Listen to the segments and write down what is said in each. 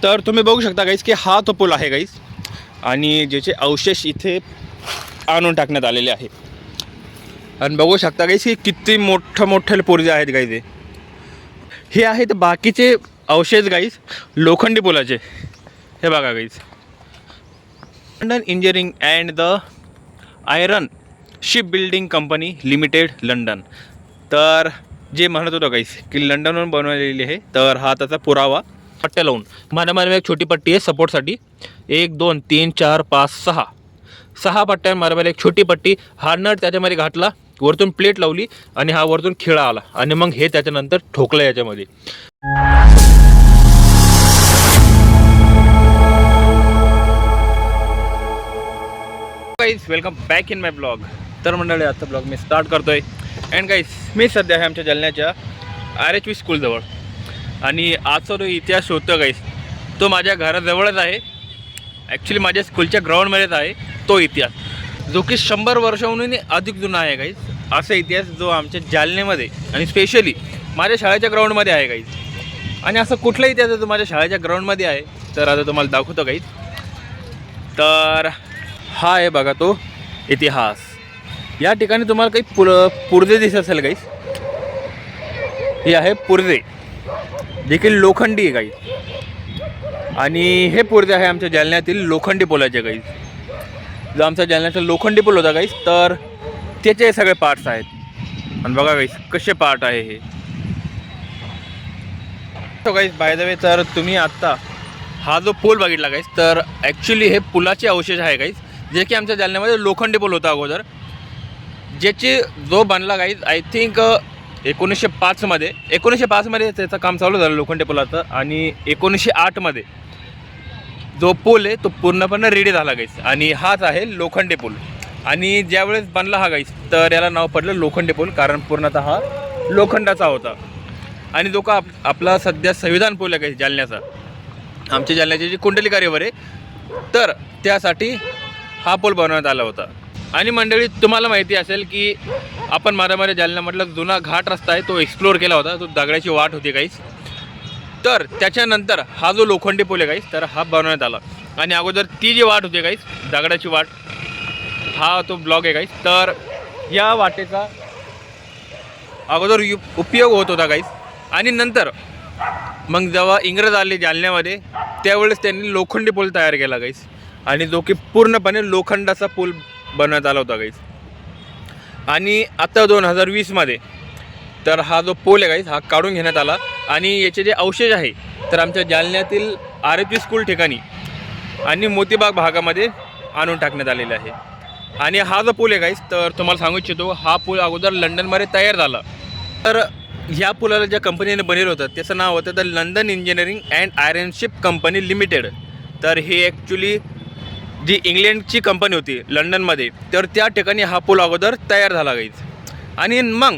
तर तुम्ही बघू शकता गाईस की हा तो पूल आहे गाईस, आणि ज्याचे अवशेष इथे आणून टाकण्यात आलेले आहे. आणि बघू शकता गाईस की किती मोठे पुर्जे आहेत गाईस. हे आहेत बाकीचे अवशेष गाईस लोखंडी पुलाचे. हे बघा guys, London engineering and the iron ship building company limited London. तर जे म्हणत होतं गाईस की लंडनवरून बनवलेली आहे, तर हा त्याचा पुरावा. पट्ट्या लावून मारामारी एक छोटी पट्टी आहे सपोर्टसाठी. 1 2 3 4 5 6 पट्ट्या मारामारी एक छोटी पट्टी. हा नट त्याच्यामध्ये घातला, वरतून प्लेट लावली आणि हा वरतून खिळा आला आणि मग हे त्याच्यानंतर ठोकलं याच्यामध्ये. Guys welcome back in my blog. तर मंडळी आजचा ब्लॉग मी स्टार्ट करतोय. अँड गाईस मी सध्या आहे आमच्या जालन्याच्या RHV स्कूलजवळ, आणि आजचा जो इतिहास होतो गाईस तो माझ्या घराजवळच आहे. ॲक्च्युली माझ्या स्कूलच्या ग्राउंडमध्येच आहे तो इतिहास, जो की 100 वर्षाहूनही अधिक जुना आहे गाईस. असा इतिहास जो आमच्या जालन्यामध्ये आणि स्पेशली माझ्या शाळेच्या ग्राउंडमध्ये आहे गाईस. आणि असं कुठला इतिहास जो माझ्या शाळेच्या ग्राउंडमध्ये आहे, तर आता तुम्हाला दाखवतो गाईस. तर हा आहे बघा तो इतिहास. या ठिकाणी तुम्हाला काही पुर्जे दिसत असेल गाईस. हे आहे पुर्जे, देखील लोखंडी आहे गाईस. आणि हे पुर्जे आहे आमच्या जालन्यातील लोखंडी पुलाचे गाईस. जो आमचा जालन्याचा लोखंडी पूल होता गाईस, तर त्याचे सगळे पार्ट्स आहेत. आणि बघा गाईस कसे पार्ट आहे हे. तो गाईस बाय द वे, तर तुम्ही आत्ता हा जो पूल बघितला गाईस, तर ॲक्च्युली हे पुलाचे अवशेष आहे गाईस, जे की आमच्या जालन्यामध्ये लोखंडी पूल होता अगोदर, ज्याची जो बनला गाईज आय थिंक 1905 मध्ये त्याचं काम चालू झालं लोखंडी पुलाचं. आणि 1908 मध्ये जो पूल आहे तो पूर्णपणे रेडी झाला गाईज, आणि हाच आहे लोखंडी पूल. आणि ज्यावेळेस बनला हा गाईज, तर याला नाव पडलं लोखंडी पूल, कारण पूर्णतः हा लोखंडाचा होता. आणि जो का आपला सध्या संविधान पूल आहे गाईज जालन्याचा, आमच्या जालन्याची जी कुंडलिका रिव्हर आहे, तर त्यासाठी हा पूल बनवण्यात आला होता. आणि मंडळी तुम्हाला माहिती असेल की आपण मारामारी जालन्यामधला जुना घाट रस्ता आहे तो एक्सप्लोअर केला होता, तो दगडाची वाट होती गाईस. तर त्याच्यानंतर हा जो लोखंडी पूल आहे गाईस, तर हा बनवण्यात आला. आणि अगोदर ती जी वाट होती गाईस, दगडाची वाट, हा तो ब्लॉग आहे गाईस. तर या वाटेचा अगोदर उपयोग होत होता गाईस. आणि नंतर मग जेव्हा इंग्रज आले जालन्यामध्ये, त्यावेळेस त्यांनी लोखंडी पूल तयार केला गाईस, आणि जो की पूर्णपणे लोखंडाचा पूल बनवण्यात आला होता गाईस. आणि आता 2020 मध्ये तर हा जो पूल आहे गाईस, हा काढून घेण्यात आला. आणि याचे जे अवशेष आहे, तर आमच्या जालन्यातील RHV स्कूल ठिकाणी आणि मोतीबाग भागामध्ये आणून टाकण्यात आलेले आहे. आणि हा जो पूल आहे गाईस, तर तुम्हाला सांगू इच्छितो, हा पूल अगोदर लंडनमध्ये तयार झाला. तर ह्या पुलाला ज्या कंपनीने बनवलं होतं त्याचं नाव होतं the London engineering and iron ship company limited. तर हे ॲक्च्युली जी इंग्लंडची कंपनी होती लंडनमध्ये, तर त्या ठिकाणी हा पूल अगोदर तयार झाला गाईज. आणि मग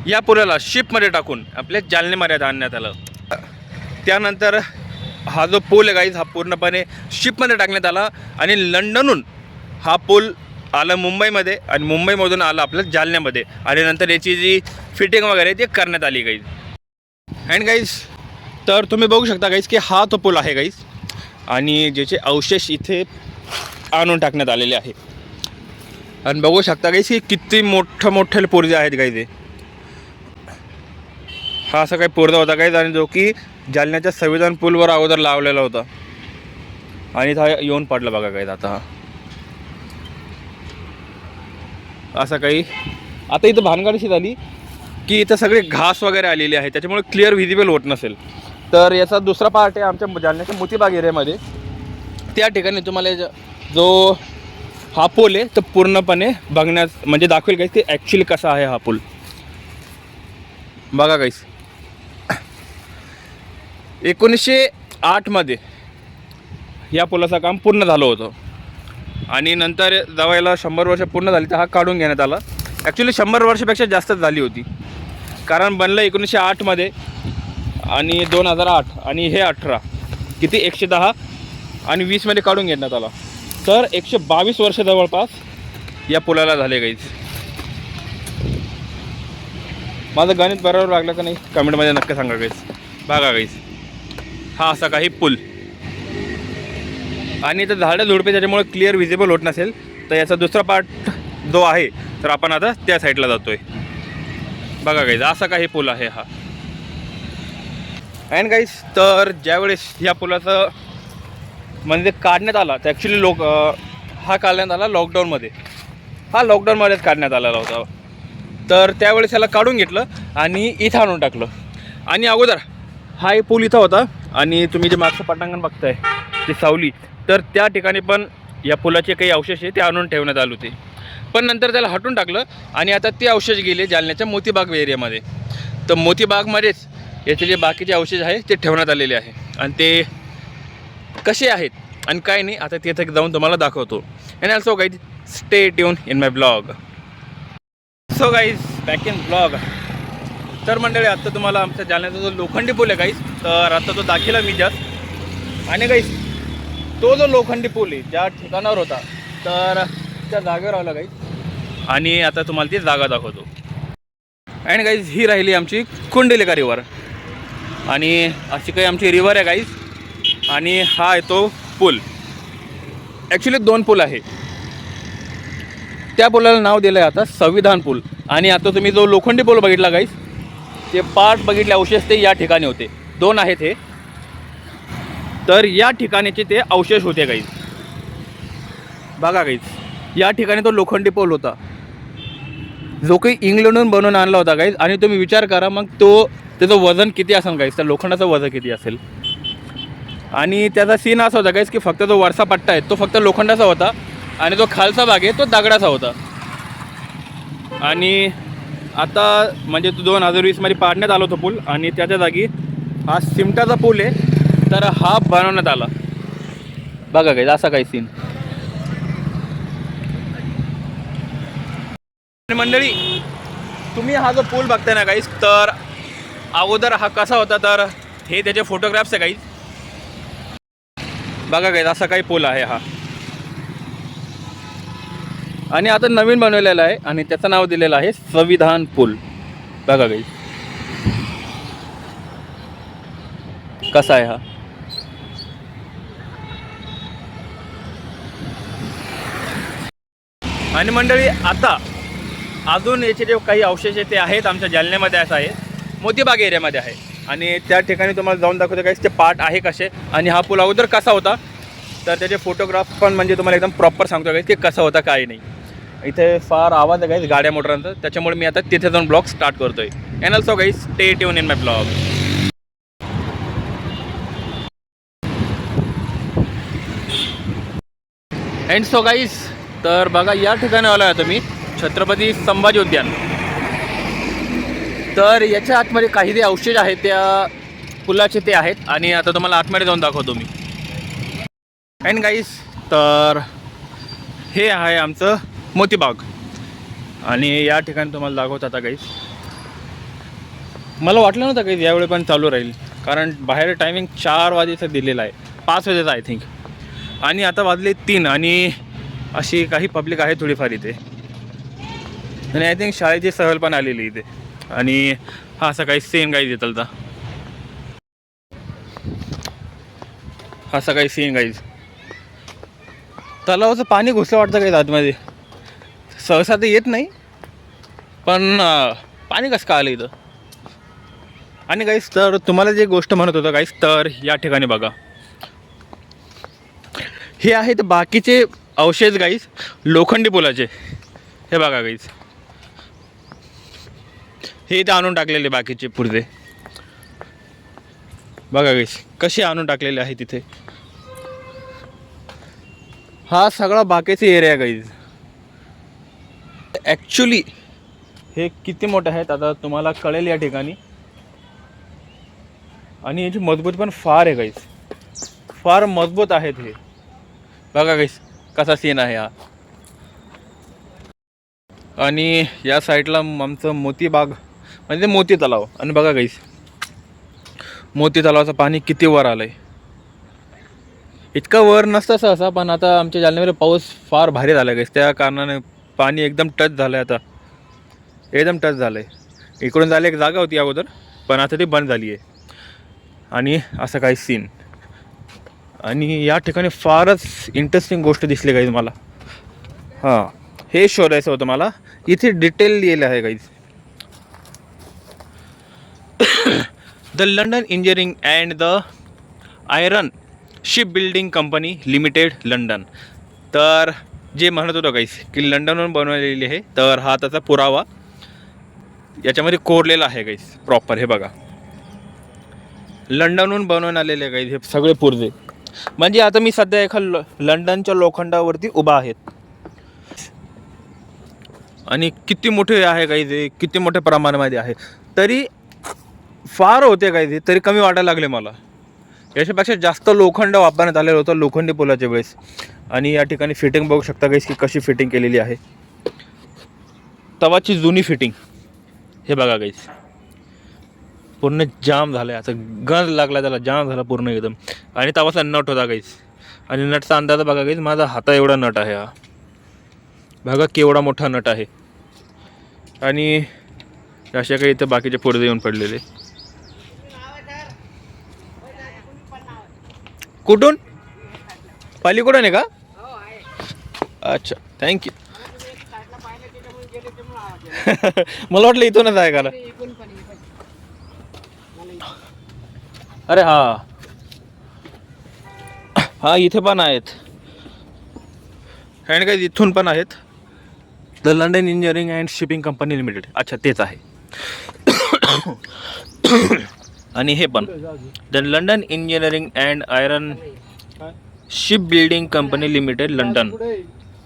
या पुलाला शिपमध्ये टाकून आपल्या जालन्यामध्ये आणण्यात आलं. त्यानंतर हा जो पूल आहे गाईज, हा पूर्णपणे शिपमध्ये टाकण्यात आला. आणि लंडनहून हा पूल आला मुंबईमध्ये, आणि मुंबईमधून आला आपल्या जालन्यामध्ये. आणि नंतर याची जी फिटिंग वगैरे ती करण्यात आली गाईज. अँड गाईज, तर तुम्ही बघू शकता गाईज की हा तो पूल आहे गाईज, आणि ज्याचे अवशेष इथे आणून टाकण्यात आलेले आहे. आणि बघू शकता गाईस की किती मोठे पुर्जे आहेत गाईज. हा असा काही पुर्जा होता गाईज, आणि जो की जालन्याच्या संविधान पूलवर अगोदर लावलेला होता. आणि हा येऊन पडला बघा गाईज आता. असं काही आता इथं भानगड झाली की इथं सगळे घास वगैरे आलेले आहे, त्याच्यामुळे क्लिअर व्हिजिबल होत नसेल. तर याचा दुसरा पार्ट आहे आमच्या जालन्याच्या मोतीबाग एरियामध्ये. त्या ठिकाणी तुम्हाला जो हा पूल आहे तो पूर्णपणे बघण्यास म्हणजे दाखवेल गाईस की ॲक्च्युली कसा आहे हा पूल. बघा गाईस, 1908 मध्ये या पुलाचं काम पूर्ण झालं होतं. आणि नंतर जेव्हा याला 100 वर्ष पूर्ण झाली तर हा काढून घेण्यात आला. ॲक्च्युली 100 वर्षापेक्षा जास्तच झाली होती, कारण बनलं 1908 मध्ये, आणि 2008 आणि हे 18 किती 110 आणि 20 मध्ये काढून घेण्यात आला. तर 122 वर्ष जवळपास या पुलाला झाले गाईज. माझं गणित बरोबर लागलं का नाही कमेंटमध्ये नक्की सांगा गाईज. बघा गाईज, हा असा काही पूल. आणि इथं झाडं झुडपे त्याच्यामुळे क्लिअर विजिबल होत नसेल, तर याचा दुसरा पार्ट जो आहे तर आपण आता त्या साईडला जातोय. बघा गाईज असा काही पूल आहे हा. अँड गाईज तर ज्यावेळेस या पुलाचं म्हणजे काढण्यात आला तर ॲक्च्युली हा काढण्यात आला लॉकडाऊनमध्ये. हा लॉकडाऊनमध्येच काढण्यात आलेला होता. तर त्यावेळेस ह्याला काढून घेतलं आणि इथं आणून टाकलं. आणि अगोदर हा एक पूल इथं होता आणि तुम्ही जे मागचं पटांगण बघताय ते सावली, तर त्या ठिकाणी पण या पुलाचे काही अवशेष आहे ते आणून ठेवण्यात आले होते. पण नंतर त्याला हटून टाकलं आणि आता ते अवशेष गेले जालन्याच्या मोतीबाग एरियामध्ये. तर मोतीबागमध्येच याचे जे बाकीचे अवशेष आहे ते ठेवण्यात आलेले आहे. आणि ते कसे आहेत आणि काय नाही आता तिथे जाऊन तुम्हाला दाखवतो. And also guys stay tune in my blog. So guys back in blog. तर मंडळी आत्ता तुम्हाला आमच्या जालन्याचा जो लोखंडी पूल आहे गाईज, तर आता तो दाखिला मी जास्त. आणि गाईज तो जो लोखंडी पूल आहे ज्या ठिकाणावर होता तर त्या जागेवर आला गाईज. आणि आता तुम्हाला ती जागा दाखवतो. अँड गाईज ही राहिली आमची कुंडलिका रिव्हर. आणि अशी काही आमची रिव्हर आहे गाईज. आणि हा आहे तो पूल. ॲक्च्युली 2 पूल आहे. त्या पुलाला नाव दिलं आहे आता संविधान पूल. आणि आता तुम्ही जो लोखंडी पूल बघितला गाईज, ते पार्ट बघितले अवशेष ते या ठिकाणी होते. 2 आहेत हे. तर या ठिकाणीचे ते अवशेष होते गाईज. बघा गाईज या ठिकाणी तो लोखंडी पूल होता जो काही इंग्लंडहून बनवून आणला होता गाईज. आणि तुम्ही विचार करा मग त्याचं वजन किती असेल गाईज, त्या लोखंडाचं वजन किती असेल. आणि त्याचा सीन असा होता गाईज की फक्त जो वरचा पट्टा आहे तो फक्त लोखंडाचा होता आणि जो खालचा भाग आहे तो दगडाचा होता. आणि आता म्हणजे तो 2020मध्ये पाडण्यात आला होता पूल आणि त्याच्या जागी हा सिमटाचा पूल आहे तर हा बनवण्यात आला. बघा गाईज असा काही सीन. मंडळी तुम्ही हा जो पूल बघताय ना गाईज, तर अगोदर हा कसा होता तर हे त्याचे फोटोग्राफ्स आहे गाईज. बघा गाईज असा काही पूल आहे हा. आणि आता नवीन बनवलेला आहे आणि त्याचं नाव दिलेलं आहे संविधान पूल. बघा गाईज कसा आहे हा. आणि मंडळी आता अजून याचे जे काही अवशेष ते आहेत आमच्या जालन्यामध्ये असं आहे, मोतीबाग एरियामध्ये आहे. आणि त्या ठिकाणी तुम्हाला जाऊन दाखवतो गाईज ते पार्ट आहे कसे आणि हा पूल अगोदर कसा होता तर त्याचे फोटोग्राफ पण म्हणजे तुम्हाला एकदम प्रॉपर सांगतो गाईज की कसा होता काय नाही. इथे फार आवाज आहे गाईज गाड्या मोटरांचा, त्याच्यामुळे मी आता तिथे जाऊन ब्लॉग स्टार्ट करतोय. And also guys stay tune in my blog. And so guys तर बघा या ठिकाणी आलो आहे तुम्ही छत्रपती संभाजी उद्यान. तर याच्या आतमध्ये काही जे अवशेष आहेत त्या पुलाचे ते आहेत आणि आता तुम्हाला आतमध्ये जाऊन दाखवतो मी. अँड गाईज तर हे आहे आमचं मोतीबाग. आणि या ठिकाणी तुम्हाला दाखवत आता गाईज. मला वाटलं नव्हतं गाईज यावेळी पण चालू राहील, कारण बाहेर टायमिंग 4 वाजेचं दिलेलं आहे, 5 वाजेचं आय थिंक. आणि आता वाजले 3 आणि अशी काही पब्लिक आहे थोडीफार इथे. आणि आय थिंक शाळेची सहल पण आलेली इथे. आणि हा असा काही सीन गाईज येतलता. हा असा काही सीन गाईज. तलावाचं पाणी घुसलं वाटतं काही आतमध्ये, सहसा तर येत नाही पण पाणी कसं का आलं इथं. आणि गाईज तर तुम्हाला जे गोष्ट म्हणत होतं गाईज, तर या ठिकाणी बघा हे आहेत बाकीचे अवशेष गाईज लोखंडी पुलाचे. हे बघा गाईज हे इथे आणून टाकलेले बाकीचे पुढचे. बघा गाईज कसे आणून टाकलेले आहे तिथे. हा सगळा बाकीचा एरिया गाईज. ॲक्च्युली हे किती मोठे आहेत आता तुम्हाला कळेल या ठिकाणी. आणि याची मजबूत पण फार आहे गाईज, फार मजबूत आहेत हे. बघा गाईज कसा सीन आहे हा. आणि या साईडला आमचं मोतीबाग म्हणजे मोती तलाव. आणि बघा गाईज मोती तलावाचं पाणी किती वर आलं आहे. इतकं वर नसतं सहसा, पण आता आमच्या जालन्यामध्ये पाऊस फार भारी झाला गाईज, त्या कारणाने पाणी एकदम टच झालं आहे. आता एकदम टच झालं आहे. इकडून जायला एक जागा होती अगोदर पण आता ती बंद झाली आहे. आणि असं काही सीन. आणि या ठिकाणी फारच इंटरेस्टिंग गोष्ट दिसली गाईज मला. हां, हे शोधायचं होतं मला. इथे डिटेल लिहिलं आहे guys. The London engineering and the iron ship building company limited London. तर जे म्हणत होतं गाईज की लंडनवरून बनवलेली आहे, तर हा त्याचा पुरावा याच्यामध्ये कोरलेला आहे गाईज प्रॉपर. हे बघा, लंडनहून बनवून आलेले गाईज हे सगळे पुर्जे. म्हणजे आता मी सध्या एका लंडनच्या लोखंडावरती उभा आहेत. आणि किती मोठे आहे गाईज हे, किती मोठ्या प्रमाणामध्ये आहे. तरी फार होते गाईज, तरी कमी वाटायला लागले मला. याच्यापेक्षा जास्त लोखंड वापरण्यात आलेलं होतं लोखंडी पुलाच्या वेळेस. आणि या ठिकाणी फिटिंग बघू शकता गाईज की कशी फिटिंग केलेली आहे. तवाची जुनी फिटिंग. हे बघा गाईज, पूर्ण जाम झालं आहे. असं गंज लागला त्याला, जाम झाला पूर्ण एकदम. आणि तवाचा नट होता गाईज. आणि नटचा अंदाज बघा गाईज, माझा हाता एवढा नट आहे हा. बघा केवढा मोठा नट आहे. आणि अशा काही इथं बाकीचे पुर्जे येऊन पडलेले. कुठून? पलीकडून आहे का? अच्छा, थँक्यू. मला वाटलं इथूनच आहे का. अरे हा हा, इथे पण आहेत. आणि काही इथून पण आहेत. The London engineering and shipping company limited. अच्छा, तेच आहे. आणि हे पण the London engineering and iron ship building company limited London.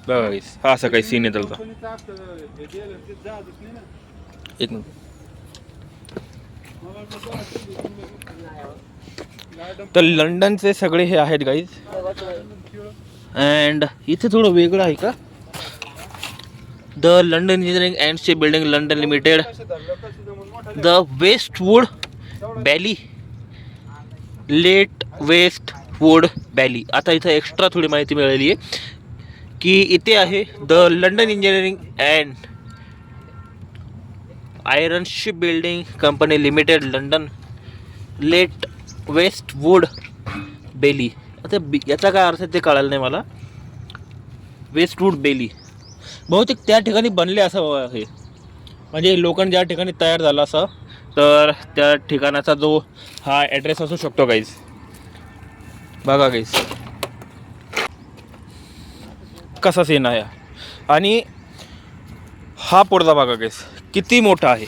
बघा हा असं काही सीन आहे त्याचा. एक मिनिट. तर लंडनचे सगळे हे आहेत गाईज. अँड इथे थोडं वेगळं आहे का. The London engineering and ship building London limited, the Westwood Baillie, late Westwood Baillie. आता इथं एक्स्ट्रा थोडी माहिती मिळाली आहे की इथे आहे the London engineering and iron ship building company limited London, late Westwood Baillie. आता याचा काय अर्थ ते कळालं नाही मला. वेस्टवूड बेली बहुतेक त्या ठिकाणी बनले असं आहे. म्हणजे लोखंड ज्या ठिकाणी तयार झालं असं, तर त्या ठिकाणाचा जो हा ॲड्रेस असू शकतो गाईज. बघा गाईज कसा सीन आहे. आणि हा पुर्जा बघा गाईज किती मोठा आहे.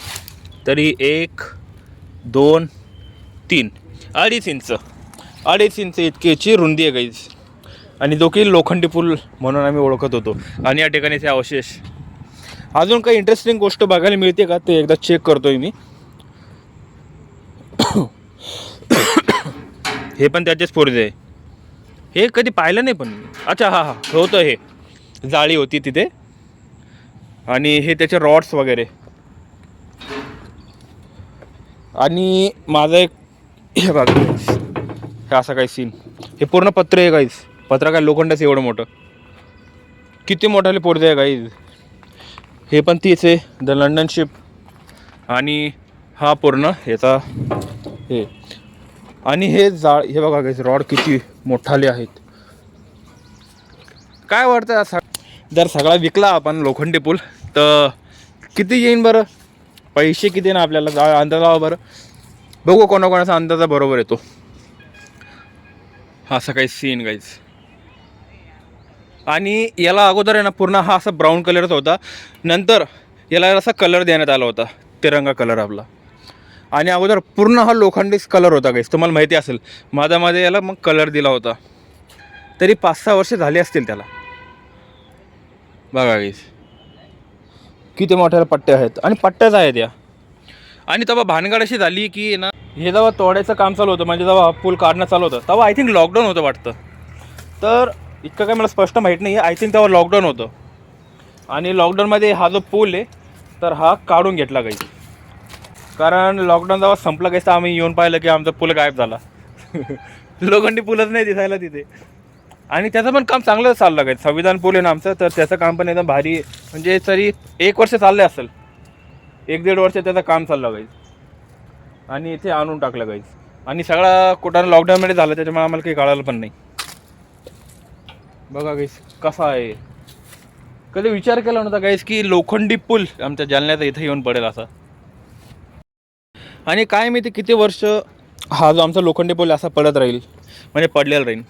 तरी 1 2 3 अडीच इंच इतकीची रुंदी आहे गाईज. आणि जो की लोखंडी पूल म्हणून आम्ही ओळखत होतो. आणि या ठिकाणी ते अवशेष. अजून काही इंटरेस्टिंग गोष्ट बघायला मिळते का ते एकदा चेक करतोय मी. हे पण त्याचेच पुर्जे आहे. हे कधी पाहिलं नाही पण. अच्छा हा हा, होतं. हे जाळी होती तिथे. आणि हे त्याचे रॉड्स वगैरे. आणि माझं एक हे बघा हे असं काही सीन. हे पूर्ण पत्र आहे गाईज. पत्र काय लोखंडाचं एवढं मोठं. किती मोठाले पुर्जे आहे गाईज. हे पण तीच आहे द लंडन शिप. आणि हा पूर्ण ह्याचा हे. आणि हे हे बघा गाईज रॉड किती मोठाले आहेत. काय वाटतं जर सगळा विकला आपण लोखंडी पूल तर किती येईन बरं. पैसे किती ना आपल्याला अंदाजा बरं. बघू कोणाकोणाचा अंदाजा बरोबर येतो. हा असा काही सीन गाईज. आणि याला अगोदर आहे ना पूर्ण हा असा ब्राऊन कलरचा होता. नंतर याला असा कलर देण्यात आला होता, तिरंगा कलर आपला. आणि अगोदर पूर्ण हा लोखंडीच कलर होता गाईज. तुम्हाला माहिती असेल माझ्यामध्ये याला मग कलर दिला होता. तरी 5-6 वर्ष झाली असतील त्याला. बघा गाईज किती मोठ्या पट्ट्या आहेत. आणि पट्ट्याच आहेत या. आणि तेव्हा भानगड अशी झाली की ना, हे जेव्हा तोडायचं काम चालू होतं, म्हणजे जेव्हा पूल काढणं चालू होतं, तेव्हा आय थिंक लॉकडाऊन होतं वाटतं. तर इतकं काही मला स्पष्ट माहीत नाही आहे. आय थिंक तेव्हा लॉकडाऊन होतं. आणि लॉकडाऊनमध्ये हा जो पूल आहे तर हा काढून घेतला गाईज. कारण लॉकडाऊन जेव्हा संपलं गाईज तर आम्ही येऊन पाहिलं की आमचा पूल गायब झाला. लोखंडी पूलच नाही दिसायला तिथे. आणि त्याचं पण काम चांगलं चाललं गाईज. संविधान पूल आहे ना आमचं, तर त्याचं काम पण एकदम भारी. म्हणजे तरी 1 वर्ष चाललं असेल, 1-1.5 वर्ष त्याचं काम चाललं गाईज. आणि इथे आणून टाकलं गाईज. आणि सगळा कुठं लॉकडाऊनमध्ये झाला त्याच्यामुळे आम्हाला काही कळालं पण नाही. बघा गाईस कसा आहे. कधी विचार केला नव्हता गाईस की लोखंडी पूल आमच्या जालन्यात इथं येऊन पडेल असा. आणि काय माहिती किती वर्ष हा जो आमचा लोखंडी पूल असा पडत राहील, म्हणजे पडलेला राहील.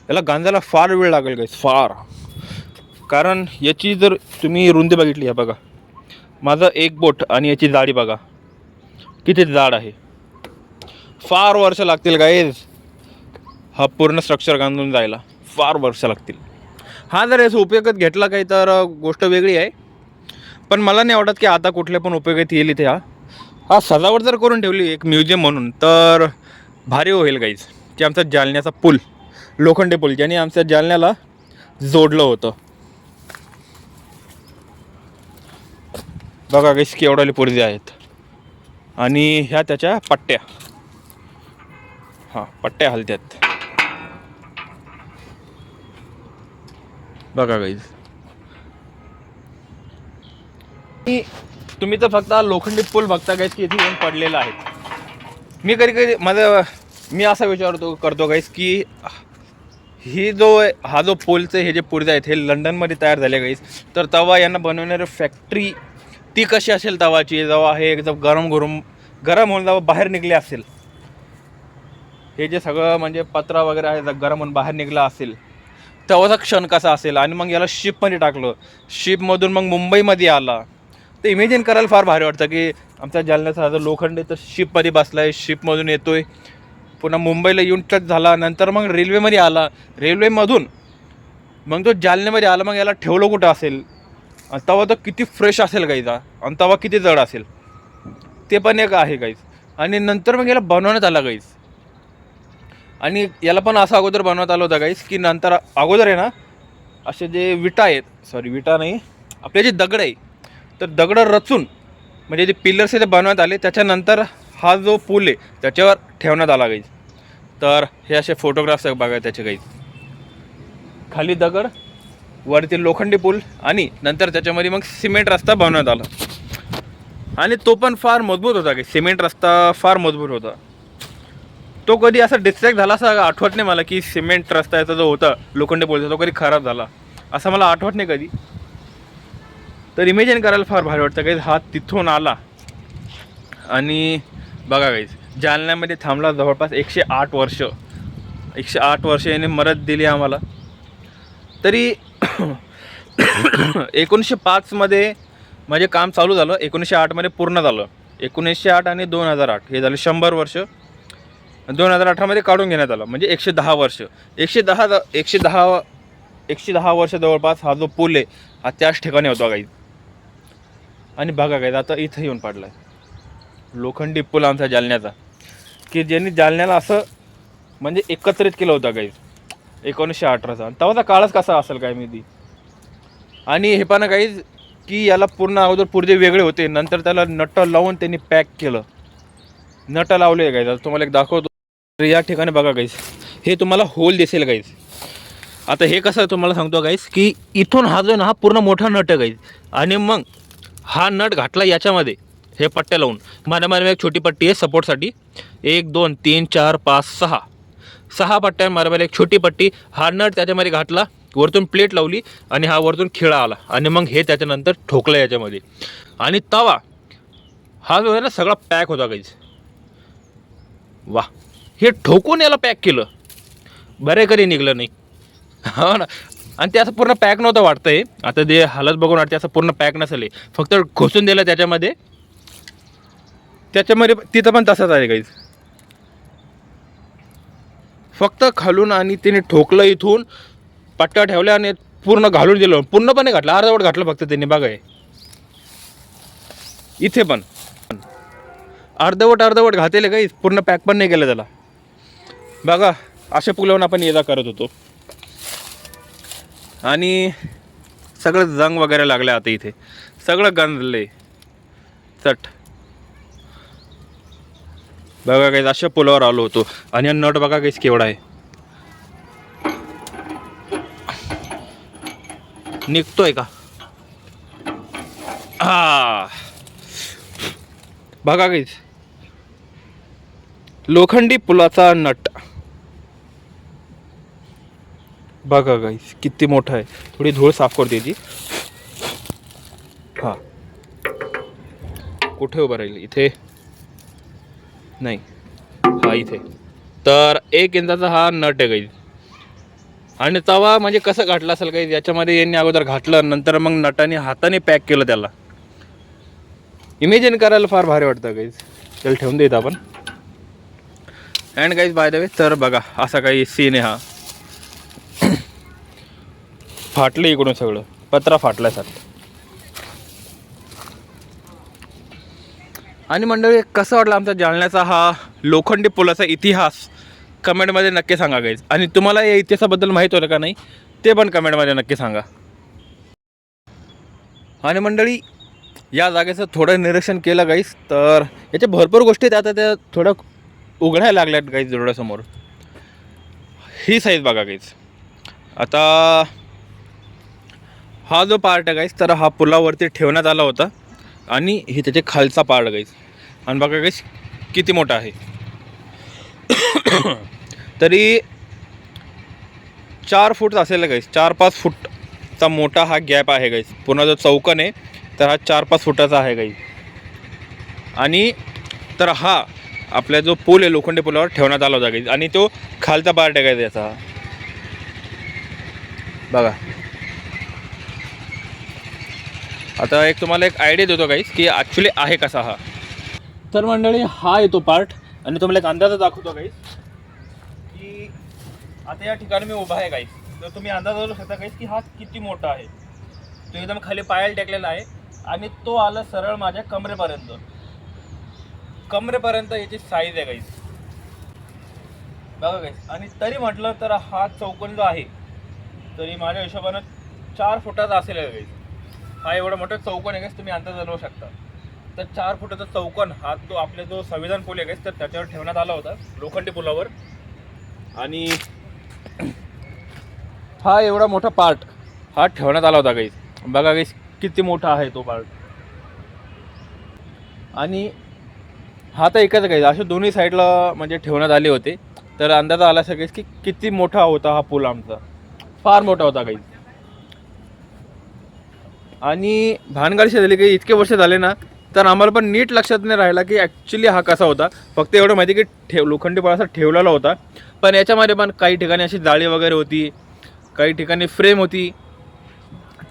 याला गांजायला फार वेळ लागेल गाईस, फार. कारण याची जर तुम्ही रुंदी बघितली आहे बघा, माझं एक बोट आणि याची जाडी बघा किती जाड आहे. फार वर्ष लागतील गाईस हा पूर्ण स्ट्रक्चर गांधून जायला, फार वर्ष लागतील. हा जर याचा उपयोगात घेतला काही तर गोष्ट वेगळी आहे, पण मला नाही वाटत की आता कुठल्या पण उपयोगात येईल इथे. हा सजावट जर करून ठेवली एक म्युझियम म्हणून तर भारी होईल गाईज. की आमचा जालन्याचा पूल, लोखंडी पूल ज्याने आमच्या जालन्याला जोडलं होतं. बघा गाईस केवढाले पुर्जे आहेत आणि ह्या त्याच्या पट्ट्या, हां पट्ट्या हलत्यात बघा गाईज. तुम्ही तर फक्त लोखंडी पूल बघता गाईस की इथे येऊन पडलेला आहे. मी कधी मी असा विचार करतो गाईस की हा जो पूलचे हे जे पुर्जे आहेत हे लंडनमध्ये तयार झाले गाईस. तर तेव्हा यांना बनवणारी फॅक्टरी ती कशी असेल तवाची, जेव्हा हे एकदम गरम होऊन जेव्हा बाहेर निघले असेल, हे जे सगळं म्हणजे पत्रा वगैरे आहे गरम होऊन बाहेर निघला असेल तेव्हाचा क्षण कसा असेल. आणि मग याला शिपमध्ये टाकलं, शिपमधून मग मुंबईमध्ये आला. तर इमेजिन करायला फार भारी वाटतं की आमच्या जालन्याचा हा जो लोखंड आहे तर शिपमध्ये बसला आहे, शिपमधून येतोय, पुन्हा मुंबईला येऊन टच झाला, नंतर मग रेल्वेमध्ये आला, रेल्वेमधून मग तो जालन्यामध्ये आला. मग याला ठेवलं कुठं असेल, आणि तेव्हा तो किती फ्रेश असेल गाईचा, आणि तेव्हा किती जड असेल ते पण एक आहे गाईज. आणि नंतर मग याला बनवण्यात आला गाईज. आणि याला पण असं अगोदर बनवण्यात आलं होतं गाईज की नंतर अगोदर आहे ना असे जे विटा आहेत, सॉरी विटा नाही, आपले जे दगड आहे तर दगड रचून म्हणजे जे पिलर्स आहे ते बनवण्यात आले. त्याच्यानंतर हा जो पूल आहे त्याच्यावर ठेवण्यात आला गाईज. तर हे असे फोटोग्राफ्स बघा त्याचे गाईज. खाली दगड, वरती लोखंडी पूल, आणि नंतर त्याच्यामध्ये मग सिमेंट रस्ता बनवण्यात आला. आणि तो पण फार मजबूत होता की सिमेंट रस्ता फार मजबूत होता. तो कधी असा डिस्ट्रॅक्ट झाला असं आठवत नाही मला की सिमेंट रस्ता याचा जो होता लोखंडी पूलचा तो कधी खराब झाला असं मला आठवत नाही कधी. तर इमेजिन करायला फार भारी वाटतं गाईज. हा तिथून आला आणि बघा गाईज जालन्यामध्ये थांबला जवळपास 108 वर्ष. 108 वर्ष याने मदत दिली आम्हाला. तरी 1905 मध्ये म्हणजे काम चालू झालं, 1908 मध्ये पूर्ण झालं. 1908 आणि 2008 हे झाले 100 वर्ष. 2018 मध्ये काढून घेण्यात आलं, म्हणजे 110 वर्ष. 110 वर्ष जवळपास हा जो पूल आहे हा त्याच ठिकाणी होता गाईज. आणि बघा गाईज आता इथं येऊन पडलाय लोखंडी पूल आमचा जालन्याचा, की ज्यांनी जालन्याला असं म्हणजे एकत्रित केलं होतं गाईज 1918चा. तेव्हाचा काळच कसा असेल काय माहिती. आणि हे पण गाईज की याला पूर्ण अगोदर पुर्जे वेगळे होते, नंतर त्याला नट लावून त्यांनी पॅक केलं. नट लावले गाईज, आता तुम्हाला एक दाखवतो. तर या ठिकाणी बघा गाईज हे तुम्हाला होल दिसेल गाईज. आता हे कसं तुम्हाला सांगतो गाईज की इथून हा जो ना हा पूर्ण मोठा नट आहे गाईज. आणि मग हा नट घातला याच्यामध्ये हे पट्ट्या लावून. माझ्या एक छोटी पट्टी आहे सपोर्टसाठी, 1 2 3 4 5 6 पट्ट्या माझ्या एक छोटी पट्टी. हा नट त्याच्यामध्ये घातला, वरतून प्लेट लावली आणि हा वरतून खिळा आला आणि मग हे त्याच्यानंतर ठोकलं याच्यामध्ये. आणि तवा हा जो आहे ना सगळा पॅक होता गाईज. वा, हे ठोकून याला पॅक केलं, बरे कधी निघलं नाही. हो ना. आणि ते असं पूर्ण पॅक नव्हतं वाटतंय, आता ते हालत बघून वाटते असं पूर्ण पॅक नसेल, फक्त घुसून दिलं त्याच्यामध्ये तिथं पण तसंच आहे गाईज. फक्त खालून आणि तिने ठोकलं, इथून पट्ट्या ठेवल्या आणि पूर्ण घालून दिलं. पूर्णपणे घातलं, अर्धवट घातलं फक्त त्यांनी. बघा इथे पण अर्धवट घातले गाईज, पूर्ण पॅक पण नाही केलं त्याला. बघा अशा पुलावून आपण ये जा करत होतो. आणि सगळं जंग वगैरे लागलं, आता इथे सगळं गंजले चट. बघा काहीच अशा पुलावर आलो होतो. आणि नट बघा काहीच केवढा आहे, निघतोय का. हा बघा काहीच लोखंडी पुलाचा नट बघा गाईस किती मोठा आहे. थोडी धूळ साफ करते याची. हा कुठे उभं राहील इथे नाही हा इथे. तर 1 इंचाचा हा नट आहे गाईस. आणि तवा म्हणजे कसं घातलं असेल काही याच्यामध्ये यांनी अगोदर घातलं नंतर मग नटाने हाताने पॅक केलं त्याला. इमेजिन करायला फार भारी वाटतं गाईज. त्याला ठेवून देत आपण. And guys by the way तर बघा असा काही सीन आहे हा. फाटलं इकडून सगळं पत्रा फाटला सर. आणि मंडळी कसं वाटलं आमचा जालन्याचा हा लोखंडी पुलाचा इतिहास कमेंटमध्ये नक्की सांगा गाईज. आणि तुम्हाला या इतिहासाबद्दल माहीत होतं का नाही ते पण कमेंटमध्ये नक्की सांगा. आणि मंडळी या जागेचं थोडं निरीक्षण केलं गाईस तर याच्या भरपूर गोष्टी आता त्या थोड्या उघडायला लागल्यात गाईस डोळ्यासमोर. ही साईज बघा गाईस. आता हा जो पार्ट आहे गाईस तर हा पुलावरती ठेवण्यात आला होता आणि हे त्याचे खालचा पार्ट गाईस. आणि बघा गाईस किती मोठा आहे. तरी 4 फूट असेल गाईस. 4-5 फूटचा मोठा हा गॅप आहे गाईस. पूर्ण जो चौकोन आहे तर हा 4-5 फुटाचा आहे गाईस. आणि तर हा आपला जो पूल आहे लोखंडी पुलावर ठेवण्यात आला होता गाईस. आणि तो खालचा पार्ट आहे गाईस याचा बघा. आता तुम्हाला एक आयडिया देतो गाईस की ॲक्च्युली आहे कसा हा. तर मंडळी हा येतो पार्ट. आणि तुम्हाला एक अंदाज दाखवतो गाईस की आता या ठिकाणी मी उभा आहे गाईस. तर तुम्ही अंदाज लावू शकता गाईस की हा किती मोठा आहे. तो एकदम खाली पायाला टेकलेला आहे आणि तो आला सरळ माझ्या कमरेपर्यंत याची साईज आहे गाईस बघा गाईस. आणि तरी म्हटलं तर हा चौकोन जो आहे तरी माझ्या हिशोबानं 4 फुटाचा असेल गाईस. हा एवढा मोठा चौकोन आहे गाईस. तुम्ही अंदाज लावू शकता. तर 4 फुटाचा चौकोन हा तो आपला जो संविधान पूल आहे गाईस तर त्याच्यावर ठेवण्यात आला होता लोखंडी पुलावर. आणि हा एवढा मोठा पार्ट हा ठेवण्यात आला होता गाईस. बघा गाईस किती मोठा आहे तो पार्ट. आणि हा तर एकच गाईस असे दोन्ही साईडला म्हणजे ठेवण्यात आले होते. तर अंदाज आला सगळेच की किती मोठा होता हा पूल आमचा. फार मोठा होता गाईस. आणि भानगडशी झाली काही इतके वर्ष झाले ना तर आम्हाला पण नीट लक्षात नाही राहिला की ॲक्च्युली हा कसा होता. फक्त एवढं माहिती की लोखंडी पुलाचा ठेवलेला होता. पण याच्यामध्ये पण काही ठिकाणी अशी जाळी वगैरे होती, काही ठिकाणी फ्रेम होती.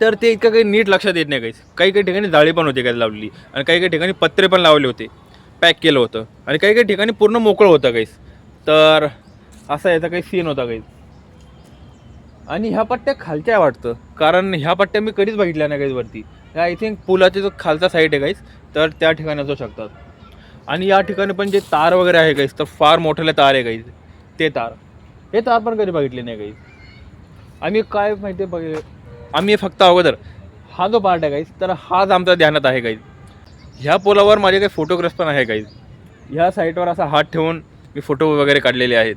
तर ते इतकं काही नीट लक्षात येत नाही गाईस. काही ठिकाणी जाळी पण होती काही लावलेली आणि काही ठिकाणी पत्रे पण लावले होते, पॅक केलं होतं. आणि काही ठिकाणी पूर्ण मोकळं होतं गाईस. तर असा याचा काही सीन होता गाईस. आणि ह्या पट्ट्या खालच्या वाटतं कारण ह्या पट्ट्या मी कधीच बघितल्या नाही गाईस वरती. ह्या आय थिंक पुलाचा जो खालचा साईड आहे गाईस तर त्या ठिकाणी असू शकतात. आणि या ठिकाणी पण जे तार वगैरे आहे गाईस तर फार मोठे तार आहे गाईस. हे तार पण कधी बघितले नाही गाईस. आम्ही काय माहिती आहे आम्ही फक्त अगोदर हा जो पार्ट आहे गाईस तर हाच आमच्या ध्यानात आहे गाईस. ह्या पुलावर माझे काही फोटोग्राफ्स पण आहे गाईस. ह्या साईटवर असा हात ठेवून मी फोटो वगैरे काढलेले आहेत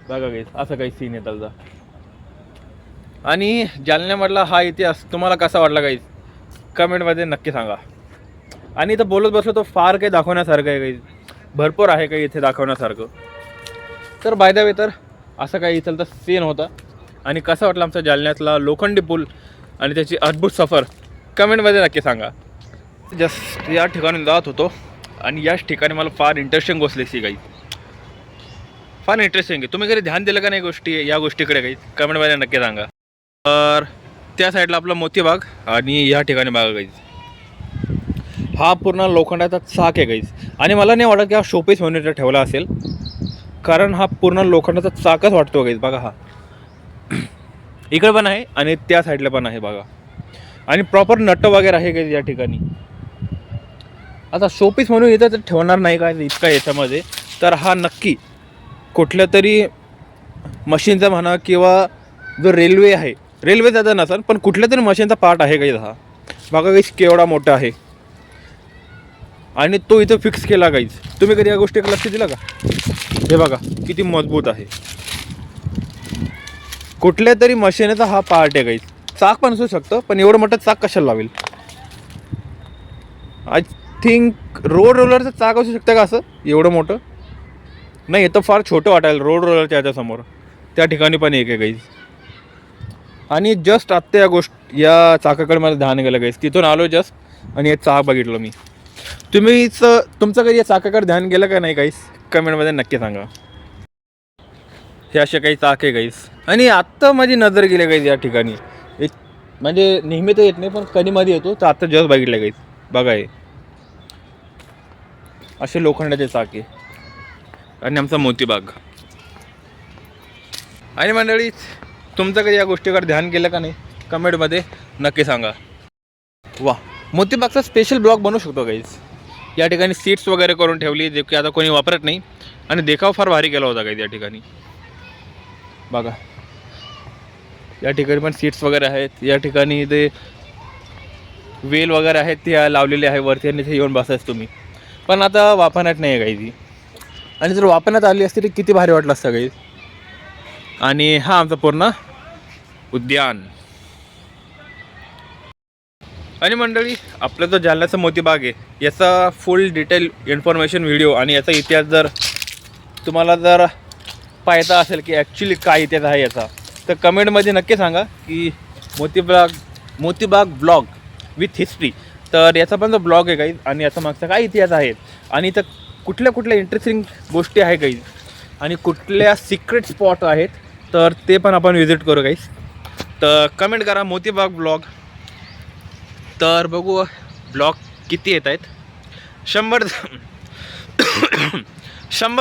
बघा गाईस. असं काही सीन आहे त्याचा. आणि जालन्यामधला हा इतिहास तुम्हाला कसा वाटला गाईस कमेंटमध्ये नक्की सांगा. आणि इथं बोलत बसलो तो फार काही दाखवण्यासारखं आहे गाईस. भरपूर आहे काही इथे दाखवण्यासारखं. तर बाय द वे तर असं काही इथलचा सीन होता. आणि कसं वाटलं आमचा जालन्यातला लोखंडी पूल आणि त्याची अद्भुत सफर कमेंटमध्ये नक्की सांगा. जस्ट या ठिकाणी जात होतो आणि याच ठिकाणी मला फार इंटरेस्टिंग गोष्ट दिसली गाईस. फार इंटरेस्टिंग आहे. तुम्ही कधी ध्यान दिलं का नाही या गोष्टीकडे गाईस कमेंटमध्ये नक्की सांगा. तर त्या साईडला आपला मोतीबाग आणि या ठिकाणी बघा गाईस हा पूर्ण लोखंडाचा चाक आहे गाईस. आणि मला नाही वाटत की हा शोपीस म्हणून इथं ठेवला असेल कारण हा पूर्ण लोखंडाचा चाकच वाटतो गाईस. बघा हा इकडे पण आहे आणि त्या साईडला पण आहे बघा. आणि प्रॉपर नट वगैरे आहे गाईस या ठिकाणी. आता शोपीस म्हणून इथं तर ठेवणार नाही का इतका याच्यामध्ये. तर हा नक्की कुठल्या तरी मशीनचा म्हणा किंवा जो रेल्वे आहे रेल्वेचा तर नसेल पण कुठल्या तरी मशीनचा पार्ट आहे गाईस हा. बघा गाईस केवढा मोठा आहे. आणि तो इथं फिक्स केला गाईस. तुम्ही कधी या गोष्टीकडे लक्ष दिलं का. हे बघा किती मजबूत आहे. कुठल्या तरी मशीनचा हा पार्ट आहे गाईस. चाक पण असू शकतं पण एवढं मोठं चाक कशाला लावेल. थिंक रोड रोलरचं चाक असू शकतं का असं एवढं मोठं? नाही, हे तर फार छोटं वाटायला रोड रोलरच्या याच्यासमोर. त्या ठिकाणी पण एक आहे गाईज. आणि जस्ट आत्ता या चाकाकडे मला ध्यान गेलं गाईज. तिथून आलो जस्ट आणि हे चाक बघितलं मी. तुमचं कधी या चाकाकडे ध्यान गेलं का नाही गाईज? कमेंटमध्ये नक्की सांगा. हे असे काही चाक आहे गाईज. आणि आत्ता माझी नजर गेली गाईज या ठिकाणी. एक म्हणजे नेहमी तर येत नाही, पण कधीमध्ये येतो. तर आत्ता जस्ट बघितलं गाईज. बघा हे असे लोखंडाचे चाक आहे. आणि आमचा मोतीबाग. आणि मंडळी, तुमचं कधी या गोष्टीकडे ध्यान केलं का नाही? कमेंटमध्ये नक्की सांगा. वा, मोतीबागचा स्पेशल ब्लॉग बनवू शकतो गाईज. या ठिकाणी सीट्स वगैरे करून ठेवली, जे की आता कोणी वापरत नाही. आणि देखाव फार भारी केला होता गाईज या ठिकाणी. बघा, या ठिकाणी पण सीट्स वगैरे आहेत. या ठिकाणी ते वेल वगैरे आहेत ते लावलेले आहे वरती, आणि इथे येऊन बसायचं तुम्ही. पण आता वापरण्यात नाही आहे गाईज ही. आणि जर वापरण्यात आली असती तर किती भारी वाटलं असतं गाईज. आणि हा आमचा पूर्ण उद्यान. आणि मंडळी, आपला जो जालन्याचा मोतीबाग आहे याचा फुल डिटेल इन्फॉर्मेशन व्हिडिओ आणि याचा इतिहास जर तुम्हाला जर पाहायचा असेल की ॲक्च्युली काय इतिहास आहे याचा, तर कमेंटमध्ये नक्की सांगा की मोतीबाग ब्लॉग विथ हिस्ट्री. तर याचा पण जो ब्लॉग आहे गाईज, आणि याचा मागचा काय इतिहास आहे, आणि इथं कुठल्या इंटरेस्टिंग गोष्टी आहे गाईज, आणि कुठल्या सिक्रेट स्पॉट आहेत, तर ते पण आपण व्हिजिट करू गाईज. तर कमेंट करा मोतीबाग ब्लॉग. तर बघू ब्लॉग किती येत आहेत. 100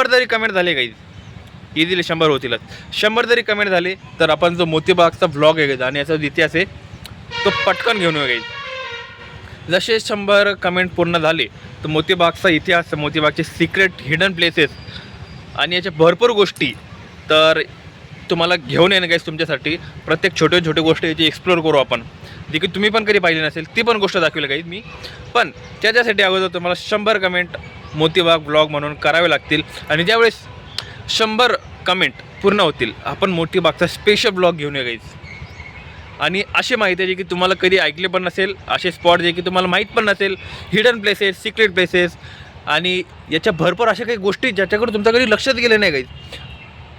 जरी कमेंट झाले गाईज, इझिली 100 होतीलच. 100 जरी कमेंट झाले तर आपण जो मोतीबागचा ब्लॉग आहे आणि याचा इतिहास आहे तो पटकन घेऊन येऊ गाईज. जसे 100 कमेंट पूर्ण झाले तर मोतीबागचा इतिहास, मोतीबागचे सिक्रेट हिडन प्लेसेस आणि याच्या भरपूर गोष्टी तर तुम्हाला घेऊन येणं गाईज तुमच्यासाठी. प्रत्येक छोटे गोष्टी याची एक्सप्लोर करू आपण, जे की तुम्ही पण कधी पाहिली नसेल ती पण गोष्ट दाखवली गाईज मी. पण त्याच्यासाठी अगोदर तुम्हाला 100 कमेंट मोतीबाग ब्लॉग म्हणून करावे लागतील. आणि ज्यावेळेस 100 कमेंट पूर्ण होतील आपण मोतीबागचा स्पेशल ब्लॉग घेऊन येऊ गाईज. आणि अशी माहिती आहे जी की तुम्हाला कधी ऐकले पण नसेल, असे स्पॉट जे की तुम्हाला माहीत पण नसेल, हिडन प्लेसेस, सिक्रेट प्लेसेस, आणि याच्या भरपूर अशा काही गोष्टी ज्याच्याकडे तुमच्या कधी लक्षात गेले नाही गाईज.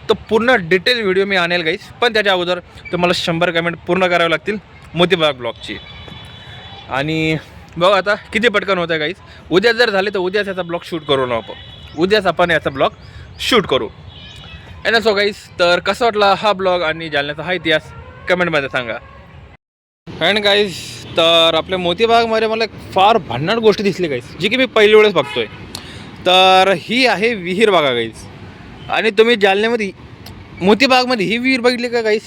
तो पूर्ण डिटेल व्हिडिओ मी आणेल गाईज. पण त्याच्या अगोदर तुम्हाला 100 कमेंट पूर्ण करावे लागतील मोतीबाग ब्लॉगची. आणि बघा आता किती पटकन होतं आहे गाईज. उद्या जर झाले तर उद्याच याचा ब्लॉग शूट करू ना आपण. उद्याच आपण याचा ब्लॉग शूट करू. एन सो गाईज, तर कसा वाटला हा ब्लॉग आणि जालन्याचा हा इतिहास कमेंटमध्ये सांगा. अँड गाईज, तर आपल्या मोतीबागमध्ये मला फार भन्नाट गोष्टी दिसली गाईज, जी की मी पहिली वेळेस बघतोय. तर ही आहे विहीर बघा गाईज. आणि तुम्ही जालन्यामध्ये मोतीबागमध्ये ही विहीर बघितली का गाईज?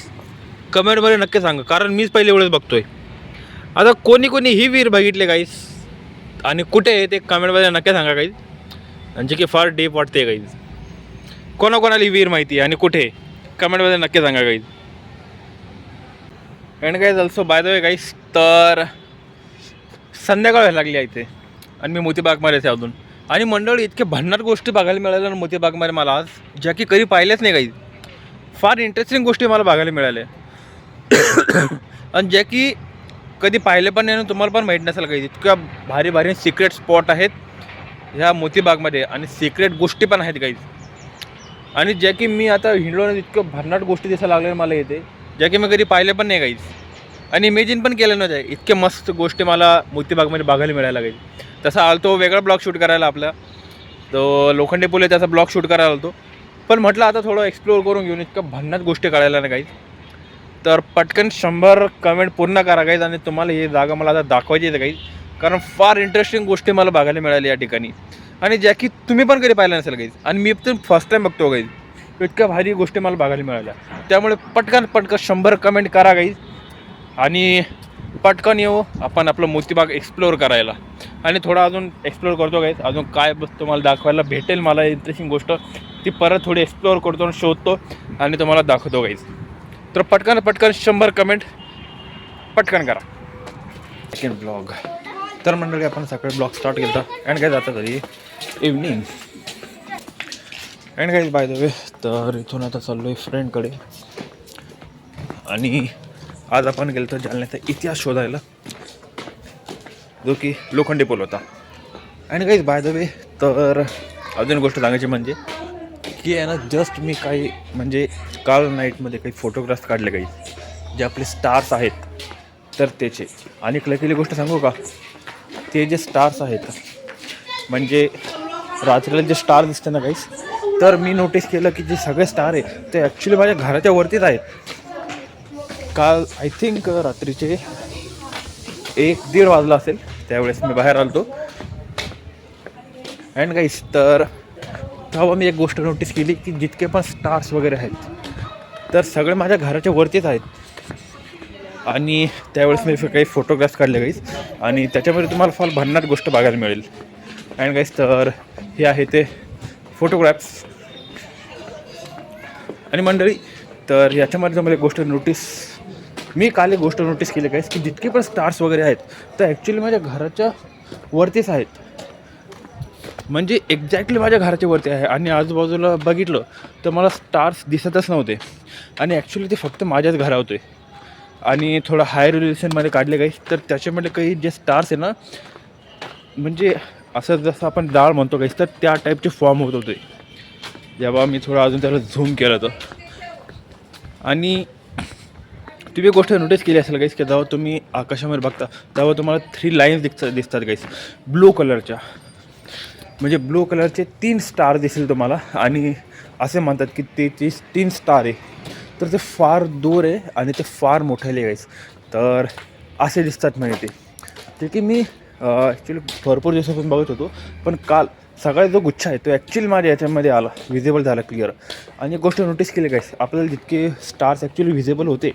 कमेंटमध्ये नक्की सांगा, कारण मीच पहिली वेळेस बघतोय. आता कोणी ही विहीर बघितले गाईज आणि कुठे आहे ते कमेंटमध्ये नक्की सांगा गाईज. आणि जे की फार डीप वाटते गाईज. कोणाकोणाला ही विहीर माहिती आहे आणि कुठे कमेंटमध्ये नक्की सांगा guys. And guys also by the way guys, तर संध्याकाळ व्हायला लागली आहे इथे आणि मी मोतीबागमध्येच आहे अजून. आणि मंडळी इतके भन्नाट गोष्टी बघायला मिळाल्या ना मोतीबागमध्ये मला आज, ज्या की कधी पाहिल्याच नाही गाईज. फार इंटरेस्टिंग गोष्टी मला बघायला मिळाल्या आणि ज्या की कधी पाहिले पण नाही आणि तुम्हाला पण माहीत नसेल काही. इतक्या भारी सिक्रेट स्पॉट आहेत ह्या मोतीबागमध्ये आणि सिक्रेट गोष्टी पण आहेत गाईज. आणि ज्या की मी आता हिंडलो इतकं भन्नाट गोष्टी दिसायला लागल्या मला येते, ज्या की मी कधी पाहिले पण नाही गाईज आणि इमेजिन पण केलं नव्हतं. इतके मस्त गोष्टी मला मोतीबागमध्ये बघायला मिळायला गाईज. तसा आलतो वेगळा ब्लॉग शूट करायला आपला, तो लोखंडे पूल आहे त्याचा ब्लॉग शूट करायला आलतो. पण म्हटलं आता थोडं एक्सप्लोअर करून घेऊन इतकं भन्नाट गोष्टी करायला ना गाईज. तर पटकन 100 कमेंट पूर्ण करा गाईज. आणि तुम्हाला ही जागा मला आता दाखवायची आहे गाईज, कारण फार इंटरेस्टिंग गोष्टी मला बघायला मिळाल्या या ठिकाणी आणि ज्या की तुम्ही पण कधी पाहिलं नसेल गाईज. आणि मी तर फर्स्ट टाईम बघतो गाईज. इतक्या भारी गोष्टी मला बघायला मिळाल्या. त्यामुळे पटकन 100 कमेंट करा गाईज आणि पटकन येऊ आपण आपलं मोतीबाग एक्सप्लोअर करायला. आणि थोडा अजून एक्सप्लोअर करतो गाईज. अजून काय तुम्हाला दाखवायला भेटेल मला इंटरेस्टिंग गोष्ट ती परत थोडी एक्सप्लोअर करतो आणि शोधतो आणि तुम्हाला दाखवतो गाईज. तर पटकन 100 कमेंट पटकन करा. Second blog. तर मंडळी आपण सकाळी ब्लॉग स्टार्ट केला अँड काय जातं तरी इव्हनिंग. अँड काय बाय द वे, तर इथून आता चाललो आहे फ्रेंडकडे आणि आज आपण गेलो जालन्याचा इतिहास शोधायला, जो की लोखंडे पूल होता. आणि काहीच बाय द वे तर अजून गोष्ट सांगायची म्हणजे की आहे ना जस्ट मी काही म्हणजे काल नाईटमध्ये काही फोटोग्राफ्स काढले काही जे आपले स्टार्स आहेत तर त्याचे. आणि लकीली गोष्ट सांगू का, ते जे स्टार्स आहेत म्हणजे रात्रीला जे स्टार दिसते ना काहीच, तर मी नोटीस केलं की जे सगळे स्टार आहे ते ॲक्च्युली माझ्या घराच्या वरतीच आहेत. काल आय थिंक रात्रीचे 1-1:30 वाजला असेल त्यावेळेस मी बाहेर आलो. अँड गाईस तर तेव्हा मी एक गोष्ट नोटीस केली की जितके पण स्टार्स वगैरे आहेत तर सगळे माझ्या घराच्या वरतीच आहेत. आणि त्यावेळेस मी काही फोटोग्राफ्स काढले गाईस आणि त्याच्यामध्ये तुम्हाला फार भन्नाट गोष्ट बघायला मिळेल. अँड गाईस तर हे आहे ते फोटोग्राफ्स. आणि मंडळी तर याच्यामध्ये जर मला एक गोष्ट मी काल एक गोष्ट नोटीस केली गाईस की जितके पण स्टार्स वगैरे आहेत तर ॲक्च्युली माझ्या घराच्या वरतीच आहेत. म्हणजे एक्झॅक्टली माझ्या घराच्या वरती आहे. आणि आजूबाजूला बघितलं तर मला स्टार्स दिसतच नव्हते आणि ॲक्च्युली ते फक्त माझ्याच घरा होते. आणि थोडं हाय रिलेशनमध्ये काढले काही तर त्याच्यामध्ये काही जे स्टार्स आहे ना म्हणजे असं जसं आपण डाळ म्हणतो काही तर त्या टाईपचे फॉर्म होत होते जेव्हा मी थोडं अजून त्याला झूम केलं तर. आणि तुम्ही गोष्ट नोटीस केली असेल गाईस की जेव्हा तुम्ही आकाशामध्ये बघता तेव्हा तुम्हाला 3 लाईन्स दिसतात गाईस ब्लू कलरच्या. म्हणजे ब्लू कलरचे 3 स्टार दिसेल तुम्हाला. आणि असे म्हणतात की ते 3 स्टार आहे तर ते फार दूर आहे आणि ते फार मोठाले गाईस. तर असे दिसतात म्हणजे ते की मी ॲक्च्युली भरपूर दिवसापासून बघत होतो पण काल सगळा जो गुच्छा आहे तो ॲक्च्युली माझ्या याच्यामध्ये आला, विजिबल झाला क्लिअर. आणि एक गोष्ट नोटीस केली गाईस, आपल्याला जितके स्टार्स ॲक्च्युली विजिबल होते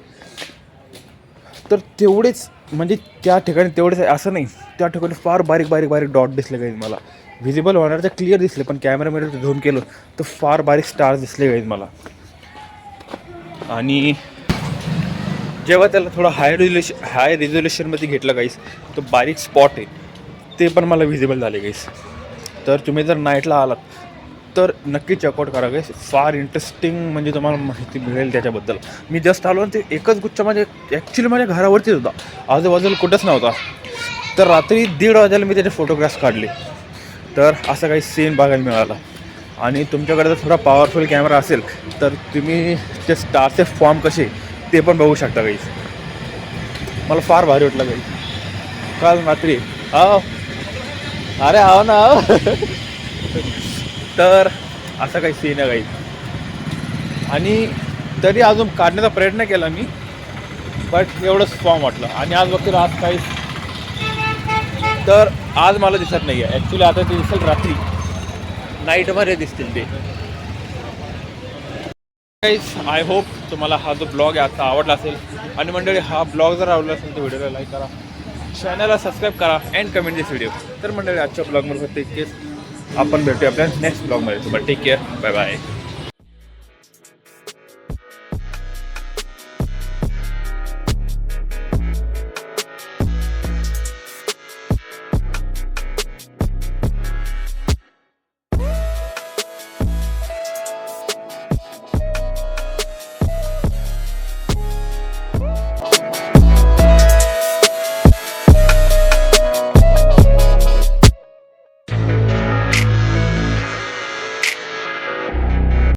तर तेवढेच म्हणजे त्या ठिकाणी तेवढेच आहे असं नाही, त्या ठिकाणी फार बारीक बारीक बारीक डॉट दिसले गाईज मला. व्हिजिबल होणार तर क्लिअर दिसले पण कॅमेरामध्ये झूम केलं तर फार बारीक स्टार्स दिसले गाईज मला. आणि जेव्हा त्याला थोडं हाय रिझोल्युशनमध्ये घेतलं गाईस तो बारीक स्पॉट आहे ते पण मला व्हिजिबल झाले गाईस. तर तुम्ही जर नाईटला आलात तर नक्की चेकआउट करा गाईस. फार इंटरेस्टिंग म्हणजे तुम्हाला माहिती मिळेल त्याच्याबद्दल. मी जस्ट आलो आणि ते एकच गुच्छा माझ्या ॲक्च्युली माझ्या घरावरतीच होता, आजूबाजूला कुठंच नव्हता. तर रात्री 1:30 वाजायला मी त्याचे फोटोग्राफ्स काढले. तर असं काही सीन बघायला मिळाला. आणि तुमच्याकडे जर थोडा पॉवरफुल कॅमेरा असेल तर तुम्ही ते स्टारचे फॉर्म कसे ते पण बघू शकता गाईस. मला फार भारी वाटलं गाईस काल रात्री. अरे आहो ना तर असा काही सीन आहे गाईस. आणि तरी अजून काढण्याचा प्रयत्न केला मी बट एवढंच फॉर्म वाटलं. आणि आज बघतील आज काही तर आज मला दिसत नाही आहे ॲक्च्युली. आता ते दिसेल रात्री नाईटमध्ये दिसतील ते गाईस. आय होप तुम्हाला हा जो ब्लॉग आहे आता आवडला असेल. आणि मंडळी हा ब्लॉग जर आवडला असेल तर व्हिडिओला लाईक करा, चॅनलला सबस्क्राईब करा अँड कमेंट दिस व्हिडिओ. तर मंडळी आजच्या ब्लॉगमध्ये फक्त इतकेच. आपण भेटूया आपल्या नेक्स्ट ब्लॉगमध्ये. तुम्हाला टेक केअर, बाय बाय.